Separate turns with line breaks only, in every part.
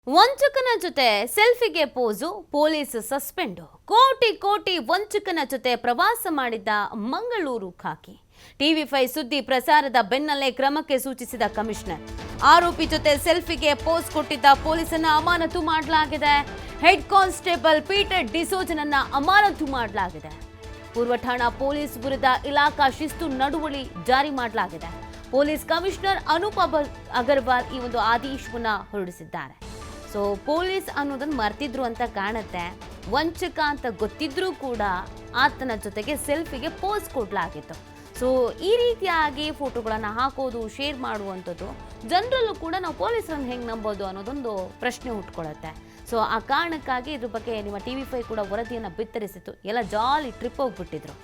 ವಂಚಕನ ಜೊತೆ ಸೆಲ್ಫಿಗೆ pose police suspend ಕೋಟಿ ವಂಚಕನ ಜೊತೆ ಪ್ರವಾಸ ಮಾಡಿದ್ದ ಮಂಗಳೂರು ಖಾಕಿ ಟಿವಿ5 ಸುದ್ದಿ ಪ್ರಸಾರದ ಬೆನ್ನಲ್ಲೇ ಕ್ರಮಕ್ಕೆ ಸೂಚಿಸಿದ ಕಮಿಷನರ್ ಆರೋಪಿ ಜೊತೆ ಸೆಲ್ಫಿಗೆ ಪೋಸ್ ಕೊಟ್ಟಿದ್ದ ಪೊಲೀಸನ್ನ ಅಮಾನತು ಮಾಡಲಾಗಿದೆ ಹೆಡ್ ಕಾನ್ಸ್ಟೇಬಲ್ ಪೀಟರ್ ಡಿಸೋಜನನ್ನ ಅಮಾನತು ಮಾಡಲಾಗಿದೆ ಪೂರ್ವ ಠಾಣಾ ಪೊಲೀಸ್ ವಿರುದ್ಧ ಇಲಾಖಾ ಶಿಸ್ತು ನಡುವಳಿ ಜಾರಿ ಮಾಡಲಾಗಿದೆ ಪೊಲೀಸ್ ಕಮಿಷನರ್ ಅನೂಪ್ ಅಗರ್ವಾಲ್ ಈ ಒಂದು ಆದೇಶವನ್ನ ಹೊರಡಿಸಿದ್ದಾರೆ ಸೊ ಪೊಲೀಸ್ ಅನ್ನೋದನ್ನ ಮರ್ತಿದ್ರು ಅಂತ ಕಾಣುತ್ತೆ ವಂಚಕ ಅಂತ ಗೊತ್ತಿದ್ರೂ ಕೂಡ ಆತನ ಜೊತೆಗೆ ಸೆಲ್ಫಿಗೆ ಪೋಸ್ ಕೊಡಲಾಗಿತ್ತು ಸೊ ಈ ರೀತಿಯಾಗಿ ಫೋಟೋಗಳನ್ನು ಹಾಕೋದು ಶೇರ್ ಮಾಡುವಂಥದ್ದು ಜನರಲ್ಲೂ ಕೂಡ ನಾವು ಪೊಲೀಸರನ್ನು ಹೆಂಗೆ ನಂಬೋದು ಅನ್ನೋದೊಂದು ಪ್ರಶ್ನೆ ಹುಟ್ಕೊಳ್ಳುತ್ತೆ ಸೊ ಆ ಕಾರಣಕ್ಕಾಗಿ ಇದ್ರ ಬಗ್ಗೆ ನಿಮ್ಮ ಟಿವಿ5 ಕೂಡ ವರದಿಯನ್ನು ಬಿತ್ತರಿಸಿತ್ತು ಎಲ್ಲ ಜಾಲಿ ಟ್ರಿಪ್ ಹೋಗ್ಬಿಟ್ಟಿದ್ರು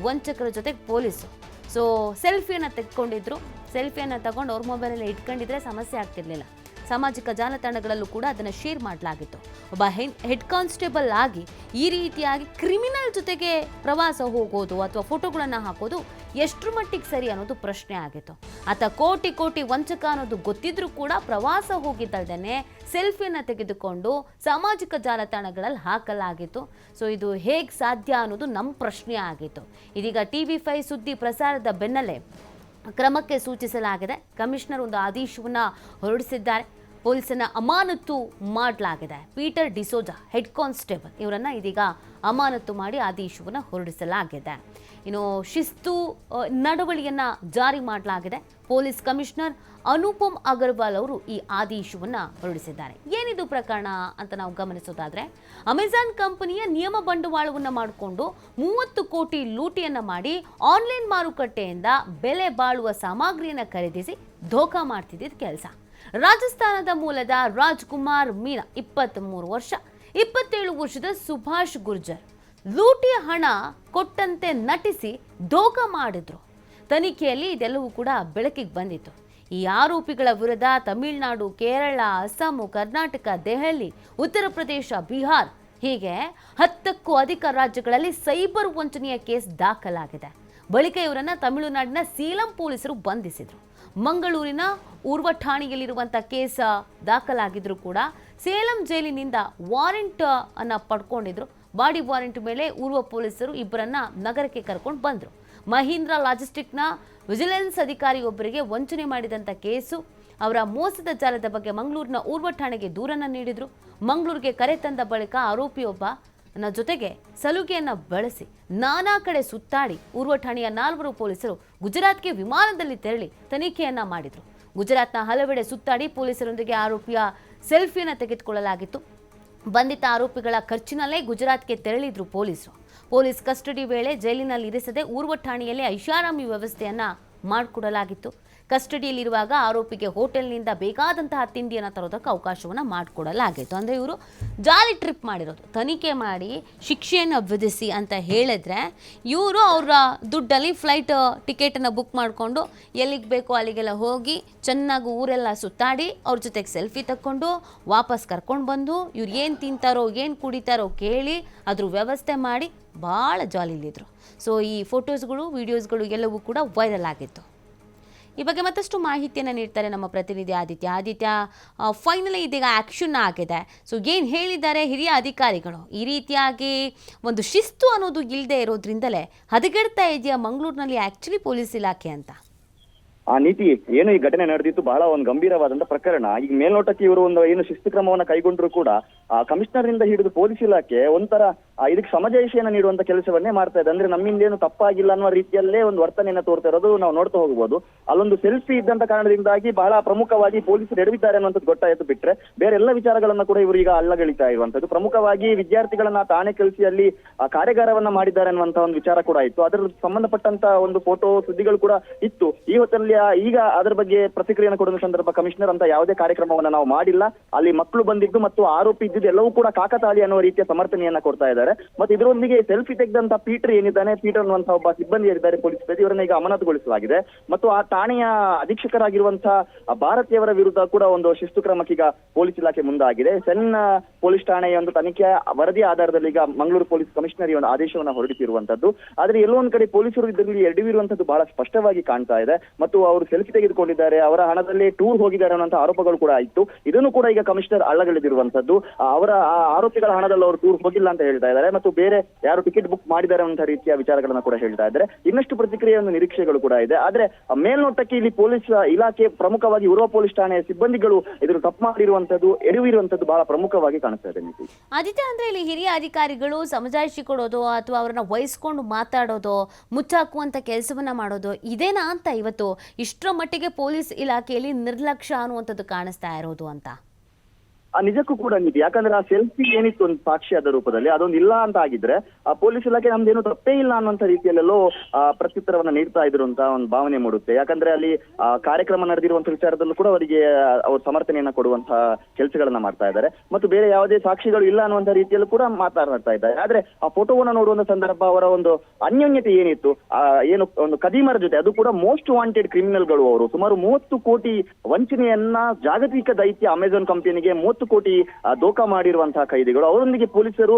ವಂಚಕರ ಜೊತೆಗೆ ಪೊಲೀಸು ಸೊ ಸೆಲ್ಫಿಯನ್ನು ತೆಗೆದುಕೊಂಡಿದ್ರು ಸೆಲ್ಫಿಯನ್ನು ತಗೊಂಡು ಅವ್ರ ಮೊಬೈಲಲ್ಲಿ ಇಟ್ಕೊಂಡಿದ್ರೆ ಸಮಸ್ಯೆ ಆಗ್ತಿರ್ಲಿಲ್ಲ ಸಾಮಾಜಿಕ ಜಾಲತಾಣಗಳಲ್ಲೂ ಕೂಡ ಅದನ್ನು ಶೇರ್ ಮಾಡಲಾಗಿತ್ತು ಒಬ್ಬ ಹೆಡ್ ಕಾನ್ಸ್ಟೇಬಲ್ ಆಗಿ ಈ ರೀತಿಯಾಗಿ ಕ್ರಿಮಿನಲ್ ಜೊತೆಗೆ ಪ್ರವಾಸ ಹೋಗೋದು ಅಥವಾ ಫೋಟೋಗಳನ್ನು ಹಾಕೋದು ಎಷ್ಟರ ಮಟ್ಟಿಗೆ ಸರಿ ಅನ್ನೋದು ಪ್ರಶ್ನೆ ಆಗಿತ್ತು ಆತ ಕೋಟಿ ವಂಚಕ ಅನ್ನೋದು ಗೊತ್ತಿದ್ರೂ ಕೂಡ ಪ್ರವಾಸ ಹೋಗಿದ್ದಲ್ದೇ ಸೆಲ್ಫಿಯನ್ನು ತೆಗೆದುಕೊಂಡು ಸಾಮಾಜಿಕ ಜಾಲತಾಣಗಳಲ್ಲಿ ಹಾಕಲಾಗಿತ್ತು ಸೊ ಇದು ಹೇಗೆ ಸಾಧ್ಯ ಅನ್ನೋದು ನಮ್ಮ ಪ್ರಶ್ನೆ ಆಗಿತ್ತು ಇದೀಗ ಟಿವಿ5 ಸುದ್ದಿ ಪ್ರಸಾರದ ಬೆನ್ನಲ್ಲೇ ಕ್ರಮಕ್ಕೆ ಸೂಚಿಸಲಾಗಿದೆ ಕಮಿಷನರ್ ಒಂದು ಆದೇಶವನ್ನು ಹೊರಡಿಸಿದ್ದಾರೆ ಪೊಲೀಸನ್ನ ಅಮಾನತು ಮಾಡಲಾಗಿದೆ ಪೀಟರ್ ಡಿಸೋಜಾ ಹೆಡ್ ಕಾನ್ಸ್ಟೇಬಲ್ ಇವರನ್ನ ಇದೀಗ ಅಮಾನತು ಮಾಡಿ ಆದೇಶವನ್ನು ಹೊರಡಿಸಲಾಗಿದೆ ಇನ್ನು ಶಿಸ್ತು ನಡವಳಿಯನ್ನ ಜಾರಿ ಮಾಡಲಾಗಿದೆ ಪೊಲೀಸ್ ಕಮಿಷನರ್ ಅನುಪಮ್ ಅಗರ್ವಾಲ್ ಅವರು ಈ ಆದೇಶವನ್ನ ಹೊರಡಿಸಿದ್ದಾರೆ ಏನಿದು ಪ್ರಕರಣ ಅಂತ ನಾವು ಗಮನಿಸೋದಾದ್ರೆ ಅಮೆಜಾನ್ ಕಂಪನಿಯ ನಿಯಮ ಬಂಡವಾಳವನ್ನ ಮಾಡಿಕೊಂಡು 30 ಕೋಟಿ ಲೂಟಿಯನ್ನ ಮಾಡಿ ಆನ್ಲೈನ್ ಮಾರುಕಟ್ಟೆಯಿಂದ ಬೆಲೆ ಬಾಳುವ ಸಾಮಗ್ರಿಯನ್ನ ಖರೀದಿಸಿ ಧೋಖಾ ಮಾಡ್ತಿದ್ದ ಕೆಲಸ ರಾಜಸ್ಥಾನದ ಮೂಲದ ರಾಜ್ಕುಮಾರ್ ಮೀನಾ 23 ವರ್ಷ 27 ವರ್ಷದ ಸುಭಾಷ್ ಗುರ್ಜರ್ ಲೂಟಿಯ ಹಣ ಕೊಟ್ಟಂತೆ ನಟಿಸಿ ಧೋಖಾ ಮಾಡಿದ್ರು ತನಿಖೆಯಲ್ಲಿ ಇದೆಲ್ಲವೂ ಕೂಡ ಬೆಳಕಿಗೆ ಬಂದಿತ್ತು ಈ ಆರೋಪಿಗಳ ವಿರುದ್ಧ ತಮಿಳುನಾಡು ಕೇರಳ ಅಸ್ಸಾಂ ಕರ್ನಾಟಕ ದೆಹಲಿ ಉತ್ತರ ಪ್ರದೇಶ ಬಿಹಾರ್ ಹೀಗೆ 10ಕ್ಕೂ ಅಧಿಕ ರಾಜ್ಯಗಳಲ್ಲಿ ಸೈಬರ್ ವಂಚನೆಯ ಕೇಸ್ ದಾಖಲಾಗಿದೆ ಬಳಿಕ ಇವರನ್ನ ತಮಿಳುನಾಡಿನ ಸೇಲಂ ಪೊಲೀಸರು ಬಂಧಿಸಿದ್ರು ಮಂಗಳೂರಿನ ಊರ್ವ ಠಾಣೆಯಲ್ಲಿರುವಂಥ ಕೇಸ್ ದಾಖಲಾಗಿದ್ರು ಕೂಡ ಸೇಲಂ ಜೈಲಿನಿಂದ ವಾರೆಂಟ್ ಅನ್ನ ಪಡ್ಕೊಂಡಿದ್ರು ಬಾಡಿ ವಾರೆಂಟ್ ಮೇಲೆ ಊರ್ವ ಪೊಲೀಸರು ಇಬ್ಬರನ್ನ ನಗರಕ್ಕೆ ಕರ್ಕೊಂಡು ಬಂದರು ಮಹೀಂದ್ರ ಲಾಜಿಸ್ಟಿಕ್ನ ವಿಜಿಲೆನ್ಸ್ ಅಧಿಕಾರಿಯೊಬ್ಬರಿಗೆ ವಂಚನೆ ಮಾಡಿದಂಥ ಕೇಸು ಅವರ ಮೋಸದ ಜಾಲದ ಬಗ್ಗೆ ಮಂಗಳೂರಿನ ಊರ್ವ ಠಾಣೆಗೆ ದೂರನ್ನು ನೀಡಿದ್ರು ಮಂಗಳೂರಿಗೆ ಕರೆ ತಂದ ಬಳಿಕ ಆರೋಪಿಯೊಬ್ಬ ಜೊತೆಗೆ ಸಲುಗೆಯನ್ನ ಬಳಸಿ ನಾನಾ ಕಡೆ ಸುತ್ತಾಡಿ ಊರ್ವ ಠಾಣೆಯ 4 ಪೊಲೀಸರು ಗುಜರಾತ್ಗೆ ವಿಮಾನದಲ್ಲಿ ತೆರಳಿ ತನಿಖೆಯನ್ನ ಮಾಡಿದ್ರು ಗುಜರಾತ್ನ ಹಲವೆಡೆ ಸುತ್ತಾಡಿ ಪೊಲೀಸರೊಂದಿಗೆ ಆರೋಪಿಯ ಸೆಲ್ಫಿಯನ್ನು ತೆಗೆದುಕೊಳ್ಳಲಾಗಿತ್ತು ಬಂಧಿತ ಆರೋಪಿಗಳ ಖರ್ಚಿನಲ್ಲೇ ಗುಜರಾತ್ಗೆ ತೆರಳಿದ್ರು ಪೊಲೀಸ್ ಕಸ್ಟಡಿ ವೇಳೆ ಜೈಲಿನಲ್ಲಿ ಇರಿಸದೆ ಊರ್ವ ಠಾಣೆಯಲ್ಲಿ ಐಷಾರಾಮಿ ವ್ಯವಸ್ಥೆಯನ್ನ ಮಾಡಿಕೊಡಲಾಗಿತ್ತು ಕಸ್ಟಡಿಯಲ್ಲಿರುವಾಗ ಆರೋಪಿಗೆ ಹೋಟೆಲ್ನಿಂದ ಬೇಕಾದಂತಹ ತಿಂಡಿಯನ್ನು ತರೋದಕ್ಕೆ ಅವಕಾಶವನ್ನು ಮಾಡಿಕೊಡಲಾಗಿತ್ತು ಅಂದರೆ ಇವರು ಜಾಲಿ ಟ್ರಿಪ್ ಮಾಡಿರೋದು ತನಿಖೆ ಮಾಡಿ ಶಿಕ್ಷೆಯನ್ನು ವಿಧಿಸಿ ಅಂತ ಹೇಳಿದ್ರೆ ಇವರು ಅವರ ದುಡ್ಡಲ್ಲಿ ಫ್ಲೈಟ್ ಟಿಕೆಟನ್ನು ಬುಕ್ ಮಾಡಿಕೊಂಡು ಎಲ್ಲಿಗೆ ಬೇಕೋ ಅಲ್ಲಿಗೆಲ್ಲ ಹೋಗಿ ಚೆನ್ನಾಗಿ ಊರೆಲ್ಲ ಸುತ್ತಾಡಿ ಅವ್ರ ಜೊತೆಗೆ ಸೆಲ್ಫಿ ತಕ್ಕೊಂಡು ವಾಪಸ್ ಕರ್ಕೊಂಡು ಬಂದು ಇವ್ರು ಏನು ತಿಂತಾರೋ ಏನು ಕುಡಿತಾರೋ ಕೇಳಿ ಅದ್ರ ವ್ಯವಸ್ಥೆ ಮಾಡಿ ಭಾಳ ಜಾಲಿಲಿದ್ರು ಸೊ ಈ ಫೋಟೋಸ್ಗಳು ವಿಡಿಯೋಸ್ಗಳು ಎಲ್ಲವೂ ಕೂಡ ವೈರಲ್ ಆಗಿತ್ತು ಈ ಬಗ್ಗೆ ಮತ್ತಷ್ಟು ಮಾಹಿತಿಯನ್ನು ನೀಡ್ತಾರೆ ನಮ್ಮ ಪ್ರತಿನಿಧಿ ಆದಿತ್ಯ ಫೈನಲಿ ಇದೀಗ ಆ್ಯಕ್ಷನ್ ಆಗಿದೆ ಸೊ ಏನು ಹೇಳಿದ್ದಾರೆ ಹಿರಿಯ ಅಧಿಕಾರಿಗಳು ಈ ರೀತಿಯಾಗಿ ಒಂದು ಶಿಸ್ತು ಅನ್ನೋದು ಇಲ್ಲದೆ ಇರೋದ್ರಿಂದಲೇ ಹದಗೆಡ್ತಾ ಇದೆಯಾ ಮಂಗಳೂರಿನಲ್ಲಿ ಆ್ಯಕ್ಚುಲಿ ಪೊಲೀಸ್ ಇಲಾಖೆ ಅಂತ
ಆ ನೀತಿ ಏನು ಈ ಘಟನೆ ನಡೆದಿತ್ತು ಬಹಳ ಒಂದು ಗಂಭೀರವಾದಂತ ಪ್ರಕರಣ ಈಗ ಮೇಲ್ನೋಟಕ್ಕೆ ಇವರು ಒಂದು ಏನು ಶಿಸ್ತು ಕ್ರಮವನ್ನ ಕೈಗೊಂಡ್ರು ಕೂಡ ಆ ಕಮಿಷನರ್ ಇಂದ ಹಿಡಿದು ಪೊಲೀಸ್ ಇಲಾಖೆ ಒಂಥರ ಇದಕ್ಕೆ ಸಮಜಾಯಿಷಿಯನ್ನ ನೀಡುವಂತ ಕೆಲಸವನ್ನೇ ಮಾಡ್ತಾ ಇದೆ ಅಂದ್ರೆ ನಮ್ಮಿಂದ ಏನು ತಪ್ಪಾಗಿಲ್ಲ ಅನ್ನೋ ರೀತಿಯಲ್ಲೇ ಒಂದು ವರ್ತನೆಯನ್ನ ತೋರ್ತಾ ಇರೋದು ನಾವು ನೋಡ್ತಾ ಹೋಗಬಹುದು ಅಲ್ಲೊಂದು ಸೆಲ್ಫಿ ಇದ್ದಂತ ಕಾರಣದಿಂದಾಗಿ ಬಹಳ ಪ್ರಮುಖವಾಗಿ ಪೊಲೀಸರು ಎಡವಿದ್ದಾರೆ ಅನ್ನುವಂಥದ್ದು ಗೊತ್ತಾಯ್ತು ಬಿಟ್ರೆ ಬೇರೆ ಎಲ್ಲ ವಿಚಾರಗಳನ್ನ ಕೂಡ ಇವರು ಈಗ ಅಲ್ಲಗಳಿತಾ ಇರುವಂತದ್ದು ಪ್ರಮುಖವಾಗಿ ವಿದ್ಯಾರ್ಥಿಗಳನ್ನ ತಾಣೆ ಕಳಿಸಿ ಅಲ್ಲಿ ಕಾರ್ಯಾಗಾರವನ್ನ ಮಾಡಿದ್ದಾರೆ ಅನ್ನುವಂತ ಒಂದು ವಿಚಾರ ಕೂಡ ಇತ್ತು ಅದರ ಸಂಬಂಧಪಟ್ಟಂತ ಒಂದು ಫೋಟೋ ಸುದ್ದಿಗಳು ಕೂಡ ಇತ್ತು ಈ ಹೊತ್ತಲ್ಲಿ ಈಗ ಅದರ ಬಗ್ಗೆ ಪ್ರತಿಕ್ರಿಯೆಯನ್ನು ಕೊಡುವ ಸಂದರ್ಭ ಕಮಿಷನರ್ ಅಂತ ಯಾವುದೇ ಕಾರ್ಯಕ್ರಮವನ್ನ ನಾವು ಮಾಡಿಲ್ಲ ಅಲ್ಲಿ ಮಕ್ಕಳು ಬಂದಿದ್ದು ಮತ್ತು ಆರೋಪಿ ಇದ್ದಿದ್ದು ಎಲ್ಲವೂ ಕೂಡ ಕಾಕತಾಳಿ ಅನ್ನುವ ರೀತಿಯ ಸಮರ್ಥನೆಯನ್ನ ಕೊಡ್ತಾ ಇದ್ದಾರೆ ಮತ್ತೆ ಇದರೊಂದಿಗೆ ಸೆಲ್ಫಿ ತೆಗೆದಂತ ಪೀಟರ್ ಏನಿದ್ದಾನೆ ಪೀಟರ್ ಅನ್ನುವಂತಹ ಒಬ್ಬ ಸಿಬ್ಬಂದಿ ಇದ್ದಾರೆ ಪೊಲೀಸ್ ಇವರನ್ನ ಈಗ ಅಮಾನತುಗೊಳಿಸಲಾಗಿದೆ ಮತ್ತು ಆ ಠಾಣೆಯ ಅಧೀಕ್ಷಕರಾಗಿರುವಂತಹ ಭಾರತೀಯವರ ವಿರುದ್ಧ ಕೂಡ ಒಂದು ಶಿಸ್ತು ಕ್ರಮಕ್ಕೀಗ ಪೊಲೀಸ್ ಇಲಾಖೆ ಮುಂದಾಗಿದೆ ಪೊಲೀಸ್ ಠಾಣೆಯ ಒಂದು ತನಿಖೆ ವರದಿ ಆಧಾರದಲ್ಲಿ ಈಗ ಮಂಗಳೂರು ಪೊಲೀಸ್ ಕಮಿಷನರ್ ಈ ಒಂದು ಆದೇಶವನ್ನು ಹೊರಡಿಸಿರುವಂತದ್ದು. ಆದ್ರೆ ಎಲ್ಲೋ ಒಂದ್ ಕಡೆ ಪೊಲೀಸರು ಇದರಲ್ಲಿ ಎಡವಿರುವಂತದ್ದು ಬಹಳ ಸ್ಪಷ್ಟವಾಗಿ ಕಾಣ್ತಾ ಇದೆ. ಮತ್ತು ಅವರು ಸೆಲ್ಫಿ ತೆಗೆದುಕೊಂಡಿದ್ದಾರೆ, ಅವರ ಹಣದಲ್ಲಿ ಟೂರ್ ಹೋಗಿದ್ದಾರೆ ಅನ್ನುವಂತ ಆರೋಪಗಳು ಕೂಡ ಆಯ್ತು. ಇದನ್ನು ಕೂಡ ಈಗ ಕಮಿಷನರ್ ಅಲ್ಲಗಳೆದಿರುವಂತದ್ದು. ಅವರ ಆರೋಪಿಗಳ ಹಣದಲ್ಲಿ ಅವರು ಟೂರ್ ಹೋಗಿಲ್ಲ ಅಂತ ಹೇಳ್ತಾ ಇದ್ದಾರೆ ಮತ್ತು ಬೇರೆ ಯಾರು ಟಿಕೆಟ್ ಬುಕ್ ಮಾಡಿದ್ದಾರೆ ಅನ್ನೋ ರೀತಿಯ ವಿಚಾರಗಳನ್ನ ಕೂಡ ಹೇಳ್ತಾ ಇದ್ದಾರೆ. ಇನ್ನಷ್ಟು ಪ್ರತಿಕ್ರಿಯೆ ಒಂದು ನಿರೀಕ್ಷೆಗಳು ಕೂಡ ಇದೆ. ಆದ್ರೆ ಮೇಲ್ನೋಟಕ್ಕೆ ಇಲ್ಲಿ ಪೊಲೀಸ್ ಇಲಾಖೆ ಪ್ರಮುಖವಾಗಿ ಉರ್ವ ಪೊಲೀಸ್ ಠಾಣೆಯ ಸಿಬ್ಬಂದಿಗಳು ಇದನ್ನು ತಪ್ಪು ಮಾಡಿರುವಂತದ್ದು, ಎಡವಿರುವಂತದ್ದು ಬಹಳ ಪ್ರಮುಖವಾಗಿ ಕಾಣಿಸ್ತಾ ಇದೆ. ನೀತಿ
ಆದಿತ್ಯ, ಅಂದ್ರೆ ಇಲ್ಲಿ ಹಿರಿಯ ಅಧಿಕಾರಿಗಳು ಸಮಜಾಯಿಷಿ ಕೊಡೋದು ಅಥವಾ ಅವರನ್ನ ವಹಿಸ್ಕೊಂಡು ಮಾತಾಡೋದು, ಮುಚ್ಚಾಕುವಂತ ಕೆಲಸವನ್ನ ಮಾಡೋದು ಇದೇನಾ ಅಂತ ಇವತ್ತು ಇಷ್ಟರ ಮಟ್ಟಿಗೆ ಪೊಲೀಸ್ ಇಲಾಖೆಯಲ್ಲಿ ನಿರ್ಲಕ್ಷ್ಯ ಅನ್ನುವಂಥದ್ದು ಕಾಣಿಸ್ತಾ ಇರೋದು ಅಂತ?
ನಿಜಕ್ಕೂ ಕೂಡ ನೀತಿ. ಯಾಕಂದ್ರೆ ಆ ಸೆಲ್ಫಿ ಏನಿತ್ತು ಒಂದು ಸಾಕ್ಷ್ಯದ ರೂಪದಲ್ಲಿ ಅದೊಂದು ಇಲ್ಲ ಅಂತ ಆಗಿದ್ರೆ ಆ ಪೊಲೀಸ್ ಇಲಾಖೆ ನಮ್ದೇನು ತಪ್ಪೇ ಇಲ್ಲ ಅನ್ನುವಂತ ರೀತಿಯಲ್ಲೆಲ್ಲೋ ಪ್ರತ್ಯುತ್ತರವನ್ನ ನೀಡ್ತಾ ಇದ್ರು ಅಂತ ಒಂದು ಭಾವನೆ ಮೂಡುತ್ತೆ. ಯಾಕಂದ್ರೆ ಅಲ್ಲಿ ಕಾರ್ಯಕ್ರಮ ನಡೆದಿರುವಂತ ವಿಚಾರದಲ್ಲೂ ಕೂಡ ಅವರಿಗೆ ಅವ್ರ ಸಮರ್ಥನೆಯನ್ನ ಕೊಡುವಂತಹ ಕೆಲಸಗಳನ್ನ ಮಾಡ್ತಾ ಇದ್ದಾರೆ ಮತ್ತು ಬೇರೆ ಯಾವುದೇ ಸಾಕ್ಷಿಗಳು ಇಲ್ಲ ಅನ್ನುವಂತ ರೀತಿಯಲ್ಲೂ ಕೂಡ ಮಾತನಾಡ್ತಾ ಇದ್ದಾರೆ. ಆದ್ರೆ ಆ ಫೋಟೋವನ್ನ ನೋಡುವಂತ ಸಂದರ್ಭ ಅವರ ಒಂದು ಅನ್ಯೋನ್ಯತೆ ಏನಿತ್ತು, ಏನು ಒಂದು ಕದೀಮರ ಜೊತೆ, ಅದು ಕೂಡ ಮೋಸ್ಟ್ ವಾಂಟೆಡ್ ಕ್ರಿಮಿನಲ್ಗಳು ಅವರು. ಸುಮಾರು 30 ಕೋಟಿ ವಂಚನೆಯನ್ನ ಜಾಗತಿಕ ದೈತ್ಯ ಅಮೆಜಾನ್ ಕಂಪನಿಗೆ 30 ಕೋಟಿ ದೋಖಾ ಮಾಡಿರುವಂತಹ ಕೈದಿಗಳು. ಅವರೊಂದಿಗೆ ಪೊಲೀಸರು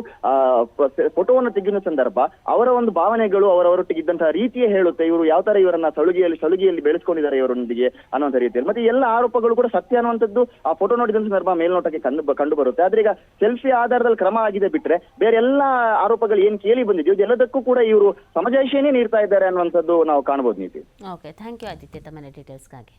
ಫೋಟೋವನ್ನು ತೆಗೆಯುವ ಸಂದರ್ಭ ಅವರ ಒಂದು ಭಾವನೆಗಳು ಅವರೊಟ್ಟಿಗಿದ್ದಂತಹ ರೀತಿಯೇ ಹೇಳುತ್ತೆ ಇವರು ಯಾವ ತರ ಇವರನ್ನ ಸಲುಗಿಯಲ್ಲಿ ಬೆಳೆಸ್ಕೊಂಡಿದ್ದಾರೆ ಇವರೊಂದಿಗೆ ಅನ್ನುವಂಥ ರೀತಿಯಲ್ಲಿ. ಮತ್ತೆ ಎಲ್ಲ ಆರೋಪಗಳು ಕೂಡ ಸತ್ಯ ಅನ್ನುವಂಥದ್ದು ಆ ಫೋಟೋ ನೋಡಿದ ಸಂದರ್ಭ ಮೇಲ್ನೋಟಕ್ಕೆ ಕಂಡು ಬರುತ್ತೆ. ಆದ್ರೆ ಈಗ ಸೆಲ್ಫಿ ಆಧಾರದಲ್ಲಿ ಕ್ರಮ ಆಗಿದೆ ಬಿಟ್ರೆ ಬೇರೆ ಎಲ್ಲ ಆರೋಪಗಳು ಏನ್ ಕೇಳಿ ಬಂದಿದೆಯೋ ಎಲ್ಲದಕ್ಕೂ ಕೂಡ ಇವರು ಸಮಜಾಯಿಷಿಯನ್ನೇ ನೀಡ್ತಾ ಇದ್ದಾರೆ ಅನ್ನುವಂಥದ್ದು ನಾವು ಕಾಣಬಹುದು. ನೀತಿ.
ಓಕೆ, ಥ್ಯಾಂಕ್ ಯು ಆದಿತ್ಯ ತಮ್ಮ ಡೀಟೇಲ್ಸ್ಗಾಗಿ.